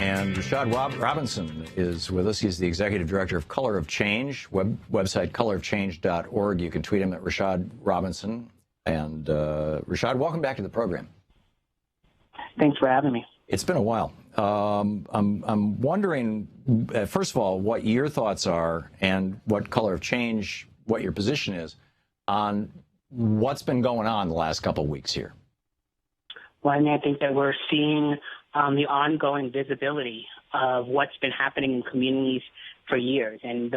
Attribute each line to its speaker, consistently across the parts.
Speaker 1: And Rashad Robinson is with us. He's the executive director of Color of Change, website colorofchange.org. You can tweet him at Rashad Robinson. And Rashad, welcome back to the program.
Speaker 2: Thanks for having me.
Speaker 1: It's been a while. I'm wondering, first of all, what your thoughts are and what Color of Change, what your position is on what's been going on the last couple of weeks here.
Speaker 2: Well, I mean, I think that we're seeing the ongoing visibility of what's been happening in communities for years, and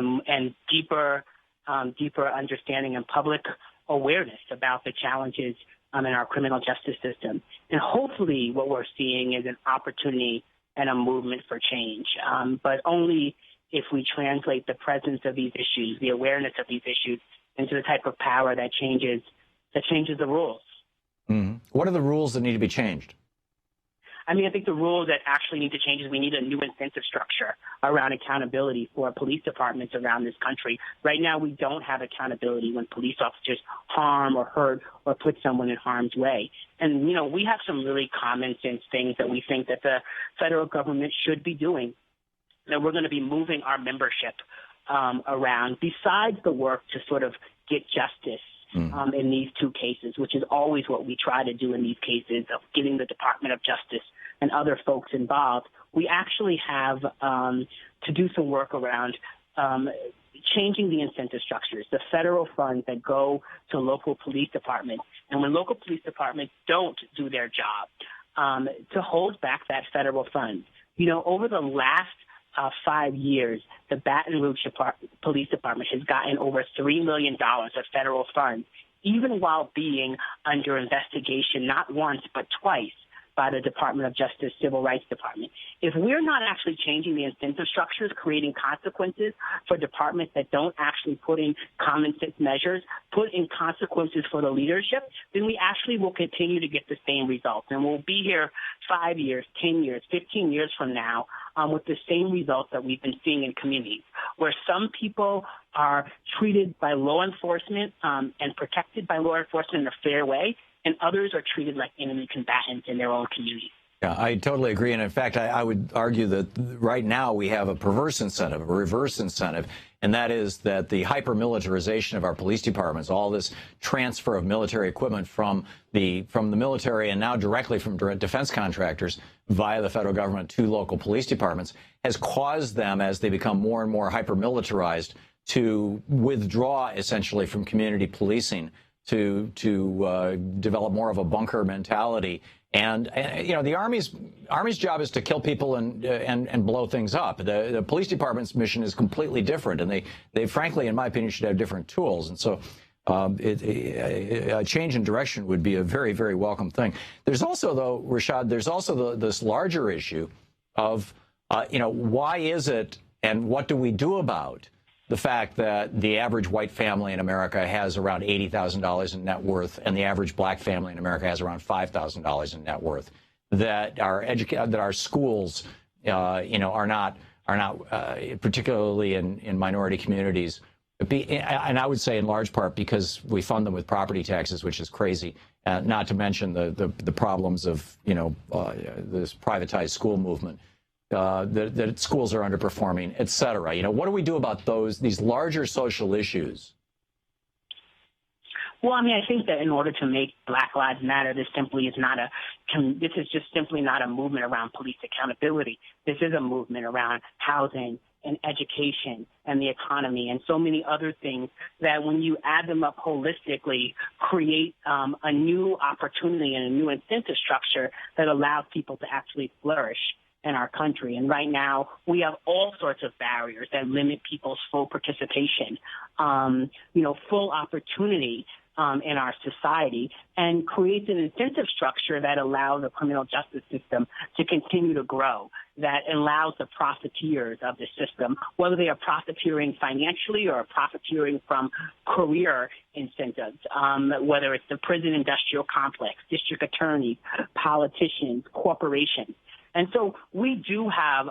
Speaker 2: deeper understanding and public awareness about the challenges in our criminal justice system. And hopefully what we're seeing is an opportunity and a movement for change, but only if we translate the presence of these issues, the awareness of these issues, into the type of power that changes the rules.
Speaker 1: Mm-hmm. What are the rules that need to be changed?
Speaker 2: I mean, I think the rules that actually need to change is we need a new incentive structure around accountability for police departments around this country. Right now, we don't have accountability when police officers harm or hurt or put someone in harm's way. And, you know, we have some really common sense things that we think that the federal government should be doing, that we're going to be moving our membership around, besides the work to sort of get justice in these two cases, which is always what we try to do in these cases of getting the Department of Justice and other folks involved. We actually have to do some work around changing the incentive structures, the federal funds that go to local police departments. And when local police departments don't do their job, to hold back that federal funds. You know, over the last 5 years, the Baton Rouge Police Department has gotten over $3 million of federal funds, even while being under investigation not once but twice by the Department of Justice Civil Rights Department. If we're not actually changing the incentive structures, creating consequences for departments that don't actually put in common sense measures, put in consequences for the leadership, then we actually will continue to get the same results. And we'll be here 5 years, 10 years, 15 years from now with the same results that we've been seeing in communities, where some people are treated by law enforcement and protected by law enforcement in a fair way, and others are treated like enemy combatants in their own communities.
Speaker 1: Yeah, I totally agree. And in fact, I would argue that right now we have a perverse incentive, a reverse incentive, and that is that the hyper-militarization of our police departments, all this transfer of military equipment from the military and now directly from defense contractors via the federal government to local police departments, has caused them, as they become more and more hyper-militarized, to withdraw essentially from community policing, to develop more of a bunker mentality. And you know, the Army's job is to kill people and blow things up. The police department's mission is completely different, and they frankly, in my opinion, should have different tools. And so a change in direction would be a very, very welcome thing. There's also, though, Rashad, there's also this larger issue of you know, why is it and what do we do about the fact that the average white family in America has around $80,000 in net worth, and the average black family in America has around $5,000 in net worth. That our schools, you know, are not particularly in minority communities, and I would say in large part because we fund them with property taxes, which is crazy. Not to mention the problems of, you know, this privatized school movement. That schools are underperforming, et cetera. You know, what do we do about these larger social issues?
Speaker 2: Well, I mean, I think that in order to make Black Lives Matter, this is just simply not a movement around police accountability. This is a movement around housing and education and the economy and so many other things that, when you add them up holistically, create a new opportunity and a new incentive structure that allows people to actually flourish in our country. And right now, we have all sorts of barriers that limit people's full participation, you know, full opportunity in our society, and creates an incentive structure that allows the criminal justice system to continue to grow, that allows the profiteers of the system, whether they are profiteering financially or profiteering from career incentives, whether it's the prison industrial complex, district attorneys, politicians, corporations. And so we do have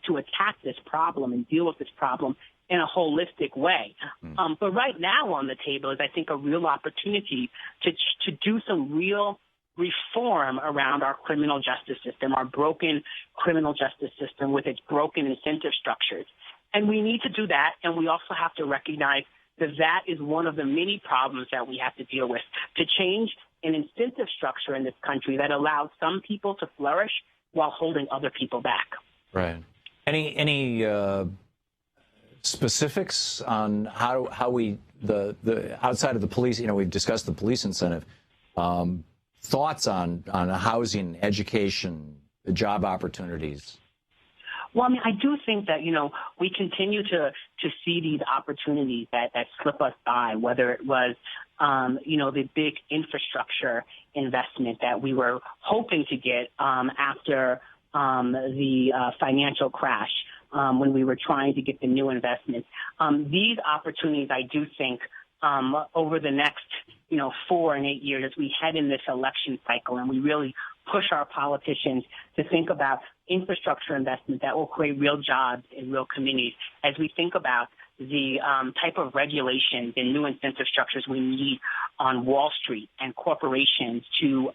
Speaker 2: to attack this problem and deal with this problem in a holistic way. But right now on the table is, I think, a real opportunity to do some real reform around our criminal justice system, our broken criminal justice system with its broken incentive structures. And we need to do that, and we also have to recognize that that is one of the many problems that we have to deal with, to change an incentive structure in this country that allows some people to flourish while holding other people back.
Speaker 1: Right. Any specifics on how we the outside of the police? You know, we've discussed the police incentive. Thoughts on housing, education, the job opportunities?
Speaker 2: Well, I mean, I do think that, we continue to see these opportunities that slip us by, whether it was, the big infrastructure investment that we were hoping to get after the financial crash, when we were trying to get the new investments. These opportunities, I do think, over the next, 4 and 8 years, as we head in this election cycle and we really push our politicians to think about infrastructure investment that will create real jobs in real communities, as we think about the type of regulations and new incentive structures we need on Wall Street and corporations to,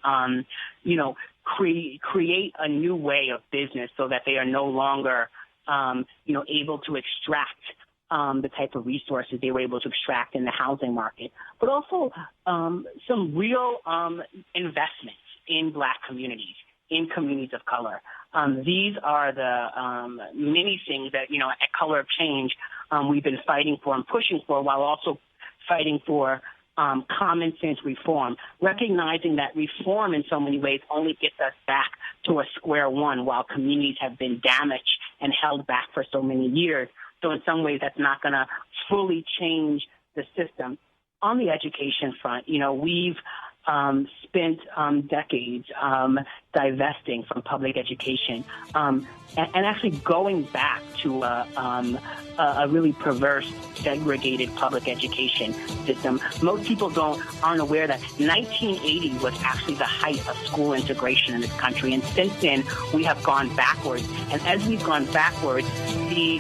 Speaker 2: create a new way of business so that they are no longer, able to extract the type of resources they were able to extract in the housing market, but also some real investments in Black communities, in communities of color. These are the many things that, at Color of Change, we've been fighting for and pushing for, while also fighting for common sense reform, recognizing that reform in so many ways only gets us back to a square one while communities have been damaged and held back for so many years. So in some ways, that's not going to fully change the system. On the education front, we've spent decades divesting from public education and actually going back to a really perverse, segregated public education system. Most people aren't aware that 1980 was actually the height of school integration in this country, and since then we have gone backwards. And as we've gone backwards, the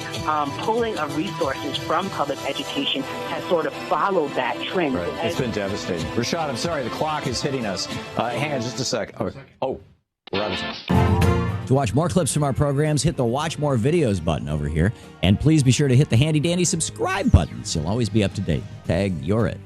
Speaker 2: pulling of resources from public education has sort of followed that trend.
Speaker 1: Right. It's been devastating. Rashad, I'm sorry, the clock is hitting us. Hang on just a sec. Oh, we're out of time.
Speaker 3: To watch more clips from our programs, hit the Watch More Videos button over here. And please be sure to hit the handy-dandy subscribe button so you'll always be up to date. Tag, you're it.